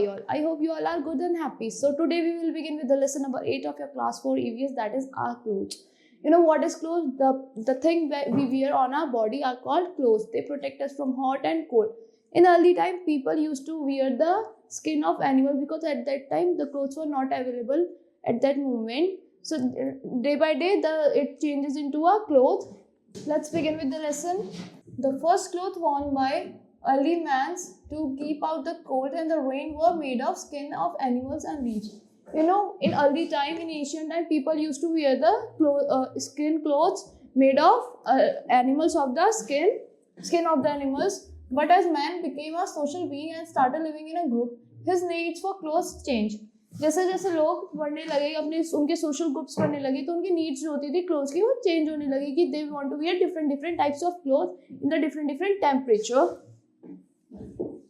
all. I hope you all are good and happy. So today we will begin with the lesson number 8 of your class 4 EVS, that is our clothes. You know what is clothes? The thing that we wear on our body are called clothes. They protect us from hot and cold. In early time, people used to wear the skin of animals because at that time the clothes were not available at that moment. So day by day it changes into a cloth. Let's begin with the lesson. The first cloth worn by early mans to keep out the cold and the rain were made of skin of animals and leaves. You know, in early time, in ancient time, people used to wear the skin clothes made of animals of the skin of the animals. But as man became a social being and started living in a group, his needs for clothes changed. जैसे जैसे लोग बढ़ने लगे अपने उनके social groups बनने लगे तो उनकी नीड्स जो होती थी क्लोथ्स की वो चेंज होने लगी कि they want to wear different types of cloth in the different temperature.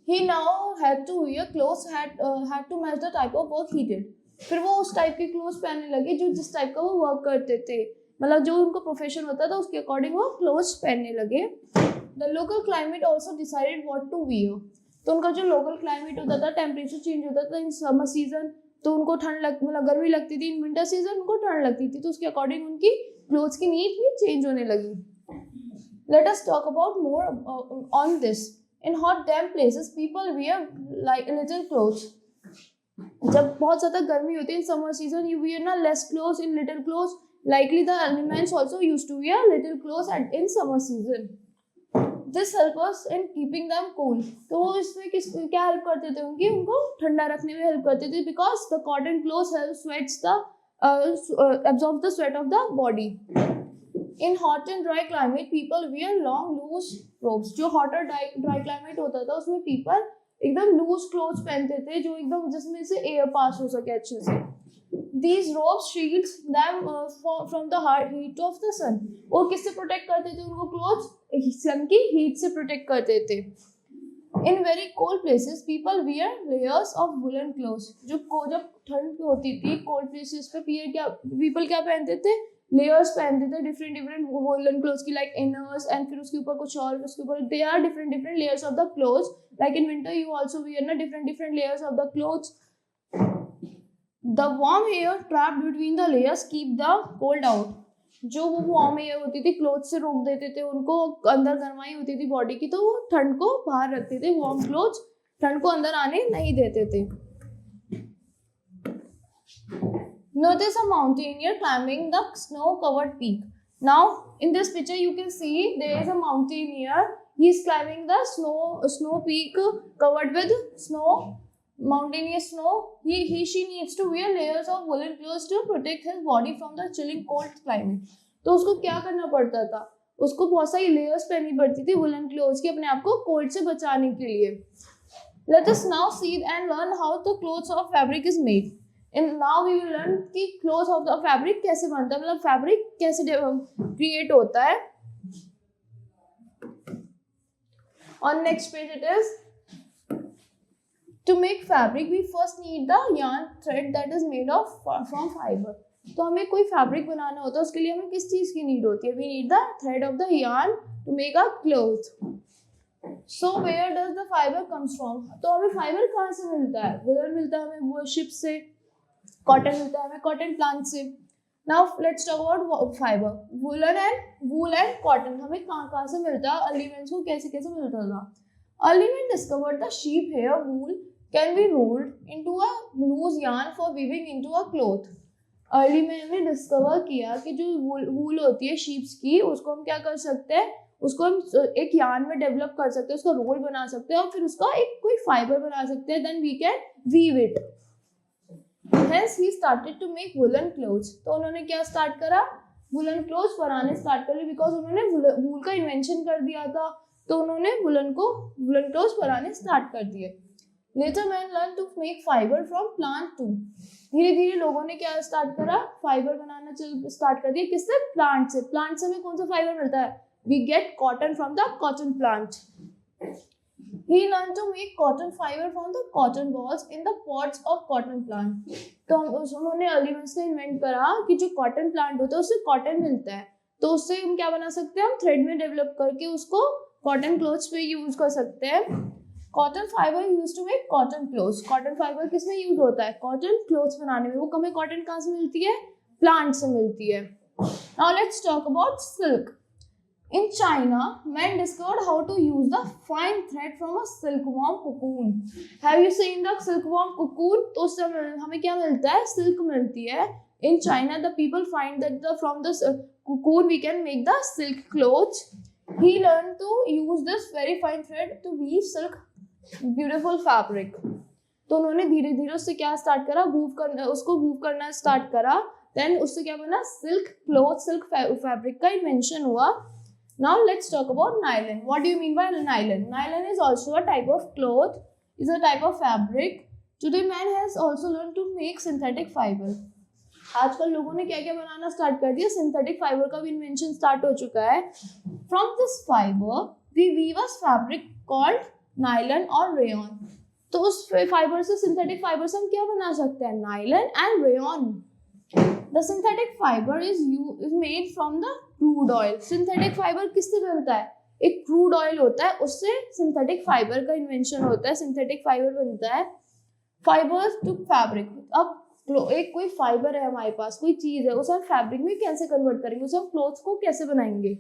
He now had to wear clothes had to match the type of work he did. फिर वो उस टाइप के क्लोथ्स पहनने लगे जो जिस टाइप का वो वर्क करते थे, मतलब जो उनको प्रोफेशन होता था उसके अकॉर्डिंग वो क्लोथ्स पहनने लगे. The local climate also decided what to wear. तो उनका जो लोकल क्लाइमेट होता था, टेम्परेचर चेंज होता था. इन समर सीजन तो उनको मतलब गर्मी लगती थी, इन विंटर सीजन उनको ठंड लगती थी, तो उसके अकॉर्डिंग उनकी क्लोथ्स की नीड भी चेंज होने लगी. Let us talk about more on this. In hot damp places people wear like little clothes. जब बहुत ज़्यादा गर्मी होती है in summer season you wear ना less clothes in little clothes. Likely the animals also used to wear little clothes in summer season. This help us in keeping them cool. तो वो इसमें क्या हेल्प करते थे उनको ठंडा रखने में हेल्प करते थे because the cotton clothes help sweats the absorb the sweat of the body. In hot and dry climate people wear long loose robes. जो hot और dry climate होता था उसमें people एकदम loose clothes पहनते थे जो एकदम जिसमें से air pass हो सके अच्छे से. These robes shields them from the hard heat of the sun. और किससे प्रोटेक्ट करते थे उनको क्लोथ्स? सन की हीट से प्रोटेक्ट करते थे. In very cold places people wear layers of woolen clothes. जब ठंड होती थी cold places पे people क्या पहनते थे? Layers पहनते थे different woolen clothes की like inners and फिर उसके ऊपर कुछ और उसके ऊपर they are different layers of the clothes. Like in winter you also wear ना different layers of the clothes. The warm air trapped between the layers keep the cold out. जो वो वार्म एयर होती थी cloth से रोक देते थे उनको, अंदर गर्माई होती थी बॉडी की तो वो ठंड को बाहर रखते थे. वार्म क्लोथ्स ठंड को अंदर आने नहीं देते थे. Notice a mountaineer climbing the snow-covered peak. Now in this picture you can see there is a mountaineer. He is climbing the snow peak covered with snow. Mountainous snow. She needs to wear layers of woolen clothes to protect his body from the chilling cold climate. तो उसको क्या करना पड़ता था? उसको बहुत सारी layers पहननी पड़ती थी woolen clothes की अपने आप को cold से बचाने के लिए. Let us now see and learn how the clothes of fabric is made. And now we will learn कि clothes of the fabric कैसे बनता है, मतलब fabric कैसे create होता है. On next page it is. To make fabric, we first need the yarn thread that is made of from fiber. तो हमें कोई फैब्रिक बनाना होता है उसके लिए हमें किस चीज़ की नीड होती है? We need the thread of the yarn to make a cloth. So where does the fiber comes from? तो हमें फाइबर कहाँ से मिलता है? वुलन मिलता है हमें wool से, कॉटन मिलता है हमें कॉटन प्लांट से. Now let's talk about fiber. Wool and cotton हमें कहाँ से मिलता है? Early men को कैसे मिलता था? Early men discovered the sheep hair wool can be rolled into a loose yarn for weaving into a cloth. Early man ने डिस्कवर किया कि जो वूल होती है शीप्स की उसको हम क्या कर सकते हैं, उसको हम एक यार्न में डेवलप कर सकते हैं, उसका रोल बना सकते हैं और फिर उसका एक कोई फाइबर बना सकते हैं. Then we can weave it. Hence he started to make woolen clothes. तो उन्होंने क्या स्टार्ट करा? वुलन क्लोथ्स बनाने स्टार्ट कर लिए बिकॉज उन्होंने वूल का इन्वेंशन कर दिया था. तो उन्होंने वुलन क्लोथ्स बनाने स्टार्ट कर दिए. Later man learned to make fiber from plant too. धीरे धीरे लोगों ने क्या स्टार्ट करा? फाइबर बनाना स्टार्ट कर दिया. किससे? प्लांट से. प्लांट से हमें कौन सा फाइबर मिलता है? We get cotton from the cotton plant. He learned to make cotton fiber from the cotton balls in the pods of cotton plant. तो उन्होंने एलिमेंट्स ने इन्वेंट करा कि जो कॉटन प्लांट होता है उससे कॉटन मिलता है, तो उससे हम क्या बना सकते हैं? हम थ्रेड में डेवलप करके उसको कॉटन क्लोथ्स पे यूज कर सकते हैं. Cotton fibre use to make cotton clothes. Cotton fibre किस में यूज होता है? कॉटन क्लोथ्स बनाने में. वो हमें कॉटन कहाँ से मिलती है? प्लांट से मिलती है. Now let's talk about silk. In China, men discovered how to use the fine thread from a silkworm cocoon. Have you seen the silkworm cocoon? तो उससे हमें क्या मिलता है? Silk मिलती है. In China, the people find that from the cocoon we can make the silk clothes. He learned to use this very fine thread to weave silk beautiful fabric. तो उन्होंने धीरे धीरे उससे क्या स्टार्ट करा? उसको वूव करना स्टार्ट करा. देन उससे क्या बना? सिल्क क्लॉथ, सिल्क फैब्रिक का इन्वेंशन हुआ. Now let's talk about nylon. What do you mean by nylon? Nylon is also a type of cloth, is a type of fabric. Today man has also learned to make synthetic fiber. आजकल लोगों ने क्या क्या बनाना start कर दिया? Synthetic fibre का भी invention start हो चुका है. From this fiber we weave a fabric called nylon or rayon. तो उस फाइबर से, सिंथेटिक फाइबर से हम क्या बना सकते हैं? Nylon and rayon. The synthetic fiber is made from the crude oil. Synthetic fiber किससे बनता है? एक crude oil होता है, उससे synthetic fiber का invention होता है. synthetic fiber बनता है. Fibers to fabric. अब एक कोई फाइबर है हमारे पास, कोई चीज है, उसे हम फैब्रिक में कैसे कन्वर्ट करेंगे? उसे हम क्लोथ्स को कैसे बनाएंगे?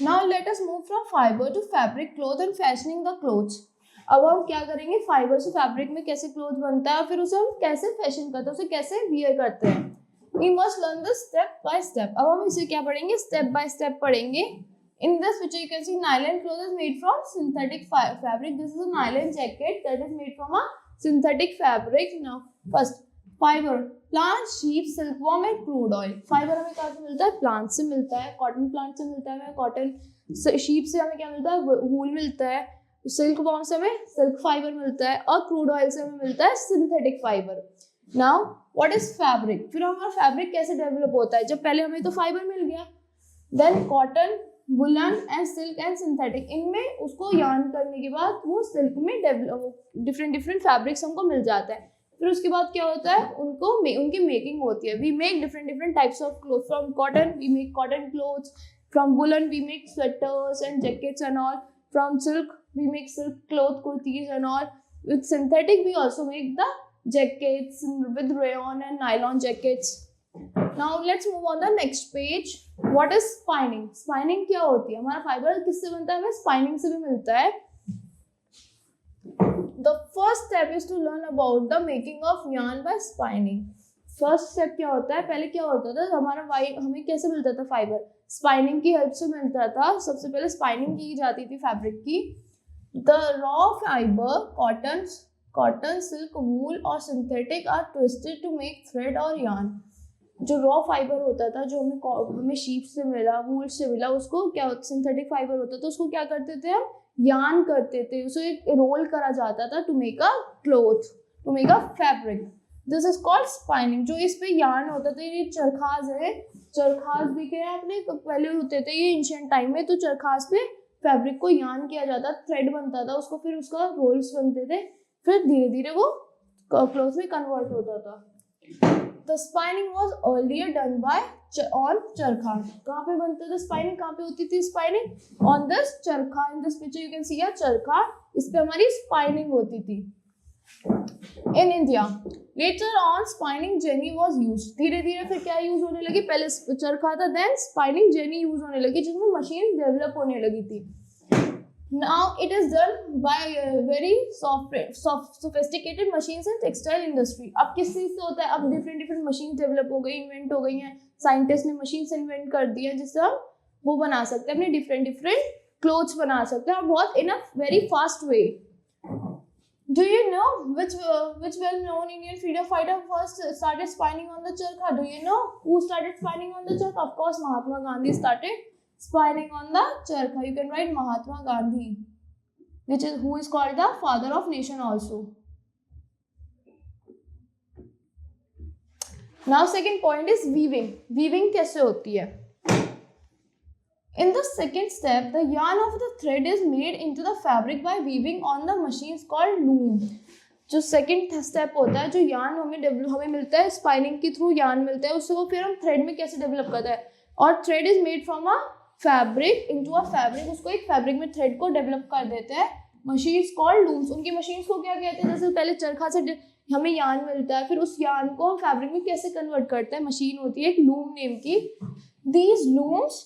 Now let us move from fiber to fabric, cloth and fashioning the clothes. अब हम क्या करेंगे? फाइबर से फैब्रिक में कैसे क्लोथ बनता है और फिर उसे हम कैसे फैशन करते हैं, उसे कैसे वियर करते हैं. We must learn this step by step. अब हम इसे क्या पढ़ेंगे? स्टेप बाय स्टेप पढ़ेंगे. In this picture you can see nylon cloth is made from synthetic fabric. This is a nylon jacket that is made from a synthetic fabric. Now first fiber, plant, sheep, silkworm and crude oil. Fibre हमें कहाँ से मिलता है? Plant से मिलता है. Cotton plant से मिलता है हमें कॉटन. शीप से हमें क्या मिलता है? वूल मिलता है. सिल्क वॉर्म से हमें सिल्क फाइबर मिलता है और क्रूड ऑयल से हमें मिलता है synthetic fibre. Now what is fabric? फिर हमारा फैब्रिक कैसे डेवलप होता है? जब पहले हमें तो फाइबर मिल गया, then cotton, woollen and silk and synthetic, इनमें उसको यार्न करने के बाद वो सिल्क में डिफरेंट फैब्रिक्स हमको मिल जाता है. फिर उसके बाद क्या होता है? उनकी मेकिंग होती है. We make different types of cloth. From cotton we make cotton clothes, from woollen we make sweaters and jackets and all, from silk we make silk cloth kurtis and all. With synthetic we also make the jackets with rayon and nylon jackets. Now let's move on the next page. What is spinning? Spinning क्या होती है? हमारा fibre किससे बनता है? हमें spinning से भी मिलता है. The first step is to learn about the making of yarn by spinning. First step क्या होता है? पहले क्या होता था? हमें कैसे मिलता था फाइबर? स्पाइनिंग की हेल्प से मिलता था. सबसे पहले स्पाइनिंग की जाती थी फैब्रिक की. The raw fiber, cotton, silk, wool और synthetic are twisted to make thread or yarn. जो रॉ फाइबर होता था, जो हमें शीप से मिला, वूल से मिला, उसको क्या सिंथेटिक फाइबर होता था, उसको क्या करते थे हम? यार्न करते थे. उसे रोल करा जाता था to make a cloth, to make a fabric. This is called spinning. जो इस पे यार्न होता था, ये चरखाज है. चरखाज दिखे आपने? पहले होते थे ये एंशिएंट टाइम में. तो चरखाज पे फैब्रिक को यार्न किया जाता, थ्रेड बनता था, उसको फिर उसका रोल्स बनते थे, फिर धीरे धीरे वो क्लोथ में कन्वर्ट होता था. The spinning was earlier done by on चरखा. कहाँ पे बनता था स्पाइनिंग? कहाँ पे होती थी स्पाइनिंग? On this चरखा. In this picture you can see a चरखा. इस पे हमारी स्पाइनिंग होती थी. In India, later on spinning jenny was used. धीरे धीरे फिर क्या यूज होने लगी? पहले चरखा था, then spinning jenny यूज होने लगी, जिसमें मशीन डेवलप होने लगी थी. Now it is done by very sophisticated machines in textile industry. अब किस चीज से होता है? अब डिफरेंट मशीन डेवलप हो गई, इन्वेंट हो गई हैं. साइंटिस्ट ने मशीन इन्वेंट कर दी है जिससे हम वो बना सकते हैं, अपने डिफरेंट क्लोथ्स बना सकते हैं, और बहुत in a very fast way. Do you know which well-known Indian freedom fighter first started spinning on the charkha? Do you know who started spinning on the charkha? Of course, Mahatma Gandhi started spinning on the charkha. You can write Mahatma Gandhi, who is called the father of nation also. Now, second point is weaving. Weaving कैसे होती है? In the second step, the yarn of the thread is made into the fabric by weaving on the machines called loom. जो second step होता है, जो yarn हमें मिलता है स्पाइनिंग के थ्रू, यार्न मिलता है, उससे वो फिर हम थ्रेड में कैसे डेवलप करते हैं. और thread is made from a fabric into a fabric, उसको एक फैब्रिक में थ्रेड को डेवलप कर देते हैं। मशीन्स कॉल्ड लूम्स, उनकी मशीन्स को क्या कहते हैं? जैसे पहले चरखा से हमें यार्न मिलता है, फिर उस यार्न को हम फैब्रिक में कैसे कन्वर्ट करते हैं? मशीन होती है एक लूम नेम की। These looms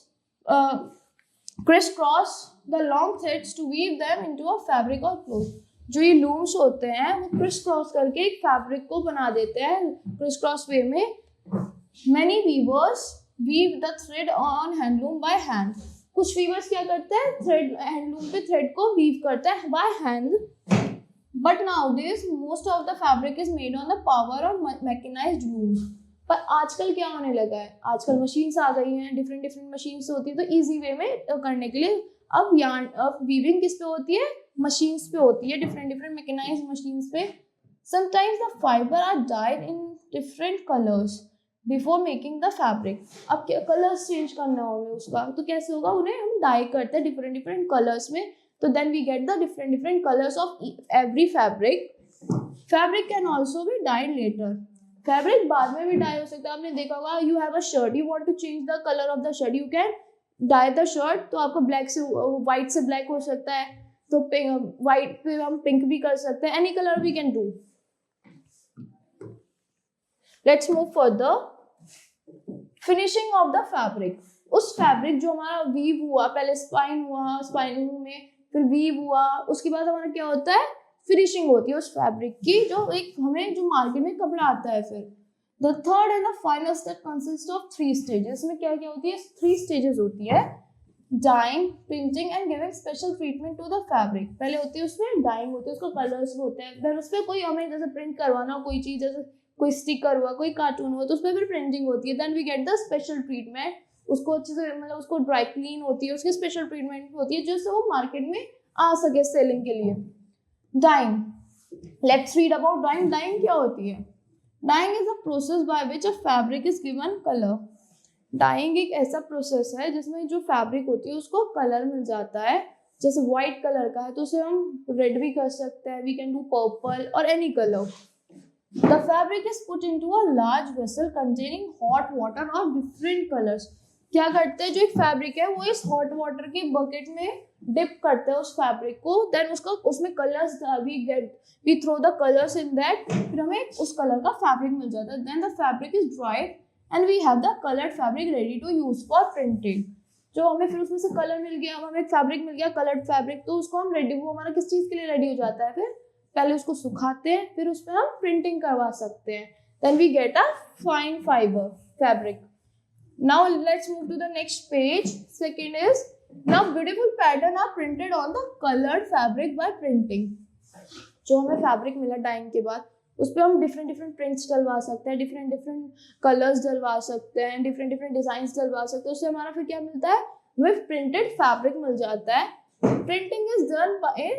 crisscross the long threads to weave them into a fabric और क्लोथ। जो ये लूम्स होते हैं वो क्रिस क्रॉस करके एक फैब्रिक को बना देते हैं क्रिस क्रॉस वे में। Many weavers weave the thread on handloom by hand. कुछ वीवर्स क्या करते हैं? थ्रेड, हैंडलूम पे थ्रेड को वीव करते हैं by hand. But nowadays most of the fabric is made on the power of mechanised loom. पर आजकल क्या होने लगा है? आजकल मशीन्स आ गई हैं, डिफरेंट डिफरेंट मशीन्स होती है, तो इजी वे में करने के लिए अब वीविंग किस पे होती है? मशीन्स पे होती है, डिफरेंट डिफरेंट मैकेनाइज्ड मशीन्स पे। Sometimes the fibre are dyed in different colours before making the fabric. अब कलर्स चेंज करना होगा उसका, तो कैसे होगा? उन्हें हम डाई करते हैं डिफरेंट डिफरेंट कलर्स में, तो then we get the different different colours of every fabric. Fabric can also be dyed later. Fabric बाद में भी डाई हो सकता है। आपने देखा होगा, you have a shirt, you want to change the colour of the shirt, you can dye the shirt. तो आपको ब्लैक से व्हाइट से ब्लैक हो सकता है, तो व्हाइट पे हम पिंक भी कर सकते हैं, any colour we can do. Let's move further. Finishing of the fabric. उस फैब्रिक जो हमारा वीव हुआ, पहले स्पाइन हुआ, स्पाइन में फिर वीव हुआ, उसके बाद हमारा क्या होता है? फिनिशिंग होती है उस फैब्रिक की, जो एक हमें जो मार्केट में कपड़ा आता है। फिर the third and the final step consist of 3 stages. में क्या क्या होती है? 3 स्टेजेस होती है। Dyeing, printing and giving special treatment to the fabric. पहले होती है उसमें डाइंग होती है, उसका कलर्स होते हैं, फिर उस पर कोई हमें जैसे प्रिंट करवाना हो कोई चीज, जैसे कोई स्टिकर हुआ, कोई कार्टून हुआ, तो उस पर फिर प्रिंटिंग होती है। Then we get the special treatment, उसको अच्छे से मतलब उसको ड्राई क्लीन होती है, उसकी स्पेशल ट्रीटमेंट होती है जिससे वो मार्केट में आ सके सेलिंग के लिए। Dyeing, let's read about dyeing. Dyeing क्या होती है? Dyeing is a process by which a fabric is given colour. Dyeing एक ऐसा प्रोसेस है जिसमें जो फैब्रिक होती है उसको कलर मिल जाता है। जैसे व्हाइट कलर का है तो उसे हम रेड भी कर सकते हैं, वी कैन डू पर्पल और any colour. The fabric is put into a large vessel containing hot water और different colors. क्या करते हैं? जो एक फैब्रिक है वो इस हॉट वाटर के बकेट में डिप करते हैं उस फैब्रिक को, देन उसका उसमें colours we throw the colours in that, फिर हमें उस कलर का फैब्रिक मिल जाता है। Then the fabric is dried and we have the coloured fabric ready to use for printing. जो हमें फिर उसमें से कलर मिल गया, हमें फैब्रिक मिल गया कलर्ड फैब्रिक, तो उसको हम रेडी, वो हमारा किस चीज के लिए रेडी हो जाता है? फिर पहले उसको सुखाते हैं, फिर उस पर हम प्रिंटिंग करवा सकते हैं। Then we get a fine fibre fabric. Now let's move to the next page. Second is, now beautiful pattern are printed on the coloured fabric by printing. जो हमें फैब्रिक मिला डाइंग के बाद, उस पर हम डिफरेंट डिफरेंट प्रिंट्स डलवा सकते हैं, डिफरेंट डिफरेंट कलर्स डलवा सकते हैं, डिफरेंट डिफरेंट डिजाइंस डलवा सकते हैं। उससे हमारा फिर क्या मिलता है? विद प्रिंटेड फैब्रिक मिल जाता है। Printing is done by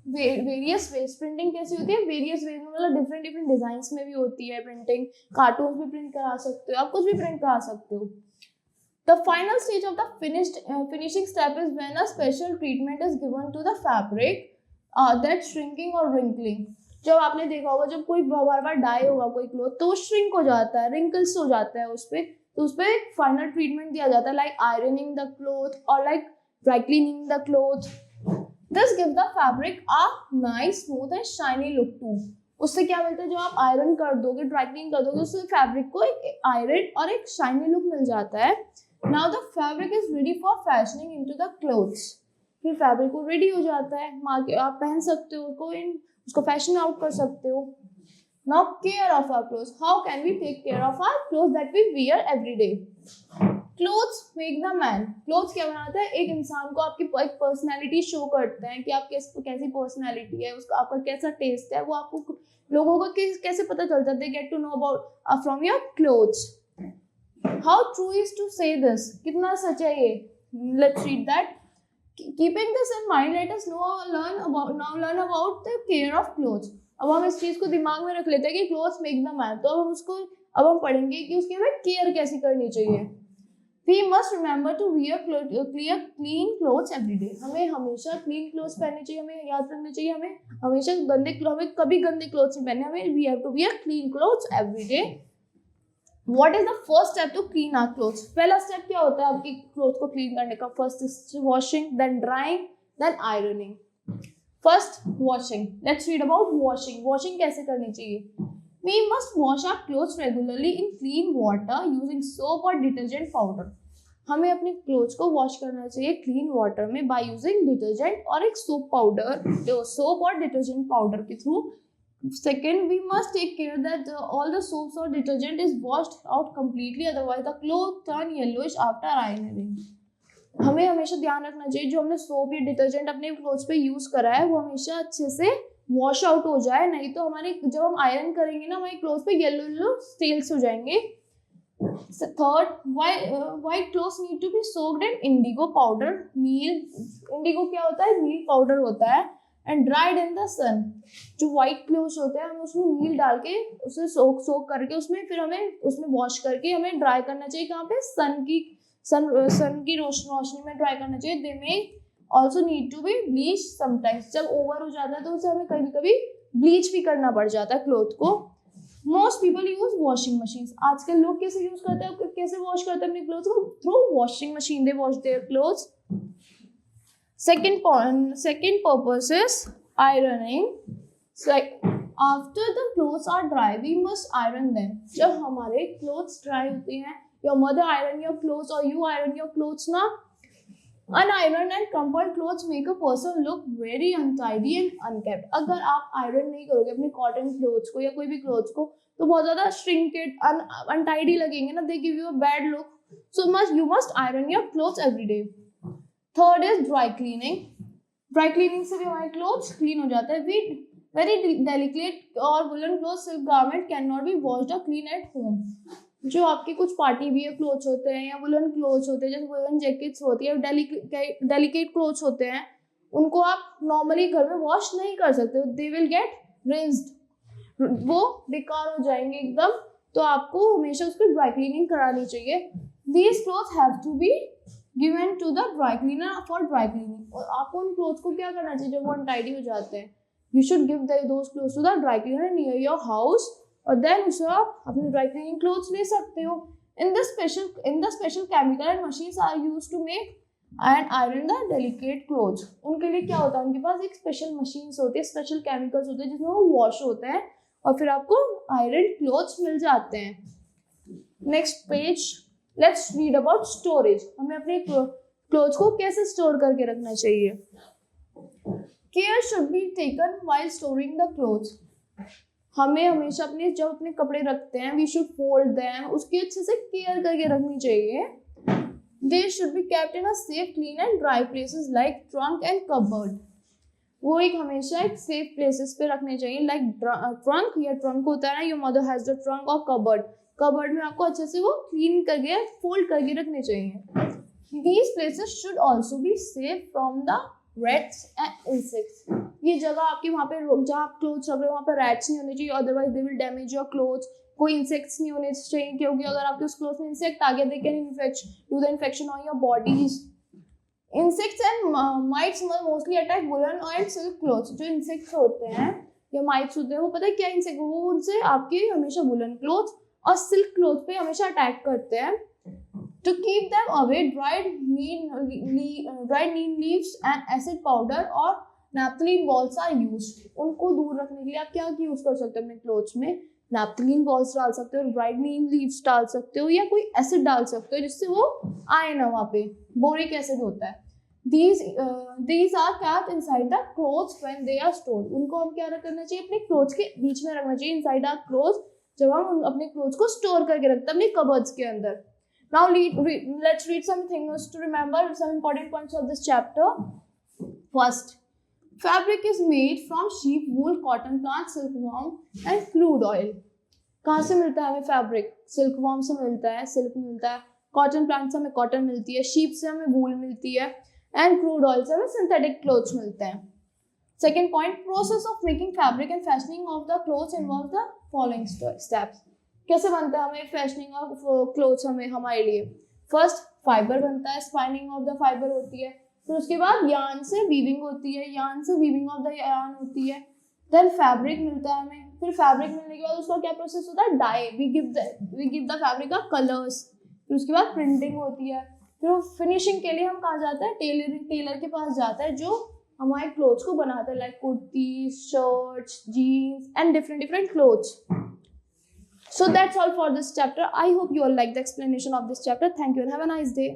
various ways. Printing कैसी होती है? वेरियस वेज में, मतलब डिफरेंट डिफरेंट डिजाइन्स में भी होती है प्रिंटिंग। कार्टून भी प्रिंट करा सकते हो, आप कुछ भी प्रिंट करा सकते हो। The final stage of the finishing step is when a special treatment is given to the fabric, that shrinking और रिंकलिंग। जब आपने देखा होगा जब कोई बार बार डाई होगा कोई क्लॉथ, तो वो श्रिंक हो जाता है, रिंकल्स हो जाता है उस पर, तो उस पर फाइनल ट्रीटमेंट दिया जाता है, लाइक आयरनिंग द क्लॉथ और like dry cleaning the cloth. This gives the fabric a nice, smooth and shiny look too. उससे क्या मिलता है? जो आप आयरन कर दोगे, ड्राई क्लीन कर दोगे, उससे फैब्रिक को एक आयरन और एक शाइनी लुक मिल जाता है। Now the fabric is ready for fashioning into the clothes. फिर फैब्रिक को रेडी हो जाता है, आप पहन सकते हो उसको फैशन आउट कर सकते हो। Now care of our clothes. How can we take care of our clothes that we wear every day? Clothes make the man. Clothes क्या बनाता है? एक इंसान को आपकी एक पर्सनैलिटी शो करते हैं कि आप कैसी पर्सनैलिटी है, उसका आपका कैसा टेस्ट है, वो आपको लोगों को कैसे पता चलता है? They get to know about from your clothes. How true is to say this? कितना सच है ये? Let's read that. Keeping this in mind, let us learn about the care of clothes. अब हम इस चीज को दिमाग में रख लेते हैं कि क्लोथ्स मेक द मैन, तो अब हम पढ़ेंगे कि उसकी हमें केयर कैसे करनी चाहिए। We must remember to wear clean clothes every day. हमें हमेशा क्लीन क्लोथ्स पहनने चाहिए, हमें याद रखना चाहिए, हमें हमेशा हमें कभी गंदे क्लोथ्स नहीं पहनने, हमें we have to wear clean clothes every day. What is the first step to clean our clothes? पहला स्टेप क्या होता है आपकी क्लोथ को क्लीन करने का? First is washing, then drying, then ironing. First washing. Let's read about washing. Washing कैसे करनी चाहिए? We must wash our clothes regularly in clean water using soap or detergent powder. हमें अपने क्लोथ्स को wash करना चाहिए क्लीन वाटर में by using detergent और एक सोप पाउडर, सोप और डिटर्जेंट पाउडर के through. Second, we must take care that all the soaps or detergent is washed out completely, otherwise the clothes turn yellowish after ironing. हमें हमेशा ध्यान रखना चाहिए जो हमने सोप या डिटर्जेंट अपने क्लोथ्स पे यूज करा है वो हमेशा अच्छे से वॉश आउट हो जाए, नहीं तो हमारे जब हम आयरन करेंगे ना हमारे क्लोथ्स पे येलो येलो स्टेल्स हो जाएंगे. Third, white clothes need to be soaked in indigo powder, meal. Indigo क्या होता है? मील पाउडर होता है. एंड ड्राइड इन द सन. जो व्हाइट क्लोथ्स होते हैं हमें उसमें नील डाल के उसे सोक करके उसमें फिर हमें उसमें वॉश करके हमें ड्राई करना चाहिए. कहाँ पे? सन की रोशनी में ड्राई करना चाहिए. They may also need to be bleach sometimes. जब ओवर हो जाता है तो उसे हमें कभी कभी ब्लीच भी करना पड़ जाता है क्लोथ को. Most people use washing machine. आजकल लोग कैसे यूज करते हैं, कैसे वॉश करते हैं अपने क्लोथ्स को? Through washing machine they wash their clothes. Second purpose is ironing. So, after the clothes are dry, we must iron them. जब हमारे clothes dry होते हैं, your mother iron your clothes or you iron your clothes ना, unironed and crumpled clothes make a person look very untidy and unkept. अगर आप iron नहीं करोगे अपने cotton clothes को या कोई भी clothes को तो बहुत ज़्यादा shrinked, untidy लगेंगे ना, they give you a bad look. So you must iron your clothes every day. Third is dry cleaning. Dry cleaning से भी हमारे क्लोथ्स क्लीन हो जाते हैं. वी वेरी डेलिकेट और woollen clothes silk garment can not be washed और clean at home. जो आपके कुछ पार्टी वियर क्लोथ्स होते हैं या वुलन क्लोथ्स होते हैं, जैसे वुलन जैकेट्स होती है, डेलिकेट क्लोथ्स होते हैं, उनको आप नॉर्मली घर में वॉश नहीं कर सकते. दे विल गेट रिंस्ड, वो बेकार हो जाएंगे एकदम. तो आपको हमेशा उसकी ड्राई क्लीनिंग करानी चाहिए. These clothes have to be given to the dry cleaner for dry cleaning. और आपको उन क्लोथ्स को क्या करना चाहिए जब वो अनटाइडी हो जाते हैं? You should give those clothes to the dry cleaner near your house और देन उससे आप अपने ड्राई क्लीनिंग क्लोथ्स ले सकते हो. In the special chemical and machines are used to make and iron the delicate clothes. उनके लिए क्या होता है? उनके पास एक स्पेशल मशीन्स होती है, स्पेशल केमिकल्स होते हैं जिसमें वो वॉश होते हैं और फिर आपको आयरन क्लोथ्स मिल जाते हैं. Next page. Let's read about storage. हमें अपने क्लोथ्स को कैसे स्टोर करके रखना चाहिए? Care should be taken while storing the clothes. हमें हमेशा जब अपने कपड़े रखते हैं वी शुड फोल्ड देम, उसकी अच्छे से केयर करके रखनी चाहिए. They should be kept in a safe clean and dry places like trunk and cupboard. वो एक हमेशा एक सेफ प्लेसेस पे रखने चाहिए, लाइक ट्रंक. या ट्रंक होता है ना, your mother has the trunk और कबर्ड. कबर्ड में आपको अच्छे से वो क्लीन करके फोल्ड करके रखने चाहिए. These places should also be safe from the rats and insects. ये जगह आपकी वहाँ पे जहाँ आप क्लोथ्स रख रहे हो वहाँ पे रैट्स नहीं होने चाहिए, otherwise they will damage your clothes. कोई इंसेक्ट्स नहीं होने चाहिए क्योंकि अगर आपके उस क्लोथ में इंसेक्ट आ गया they can do the infection on your bodies. Insects and mites mostly attack woollen and silk clothes. जो इंसेक्ट्स होते हैं या माइट्स होते हैं वो पता है क्या इंसेक्ट, वो उनसे आपके हमेशा वुलन क्लोथ्स और सिल्क क्लोथ पे हमेशा अटैक करते हैं. To keep them away dried neem leaves and acid powder और naphthalene balls are used. उनको दूर रखने के लिए आप क्या यूज कर सकते हो अपने क्लोथ्स में? naphthalene balls डाल सकते हो, dried neem leaves डाल सकते हो या कोई एसिड डाल सकते हो जिससे वो आए ना वहाँ पे. बोरिक एसिड होता है. These are kept inside the clothes when they are stored. उनको हम क्या करना चाहिए? अपने क्लोथ्स के बीच में रखना चाहिए, inside our clothes, जब हम अपने क्लोथ्स को स्टोर करके रखते हैं अपने कबर्ड्स के अंदर. Now let's read some things to remember some important points of this chapter. First, fabric is made from sheep, wool, cotton plant, silkworm and crude oil. कहाँ से मिलता है हमें फैब्रिक? सिल्कवॉर्म से मिलता है, सिल्क मिलता है, कॉटन प्लांट से हमें कॉटन मिलती है, शीप से हमें वूल मिलती है एंड क्रूड ऑयल से हमें सिंथेटिक क्लोथ्स मिलते हैं. Second point, process of making fabric and fashioning of the clothes involves the following steps. कैसे बनता है हमें फैशनिंग ऑफ क्लोथ्स? हमारे लिए फर्स्ट फाइबर बनता है, स्पाइनिंग ऑफ द फाइबर होती है. फिर उसके बाद यार्न से वीविंग होती है, यार्न से वीविंग ऑफ द यार्न होती है. देन फैब्रिक मिलता है हमें, फिर फैब्रिक मिलने के बाद उसका क्या प्रोसेस होता है, dye, we give the fabric का कलर्स, फिर उसके बाद प्रिंटिंग होती है, फिर फिनिशिंग के लिए हम कहाँ जाते हैं, टेलर के पास जाता है जो हमारे क्लोथ्स को बनाते हैं, like kurti, shirts, jeans and different clothes. So that's all for this chapter. I hope you all like the explanation of this chapter. Thank you and have a nice day.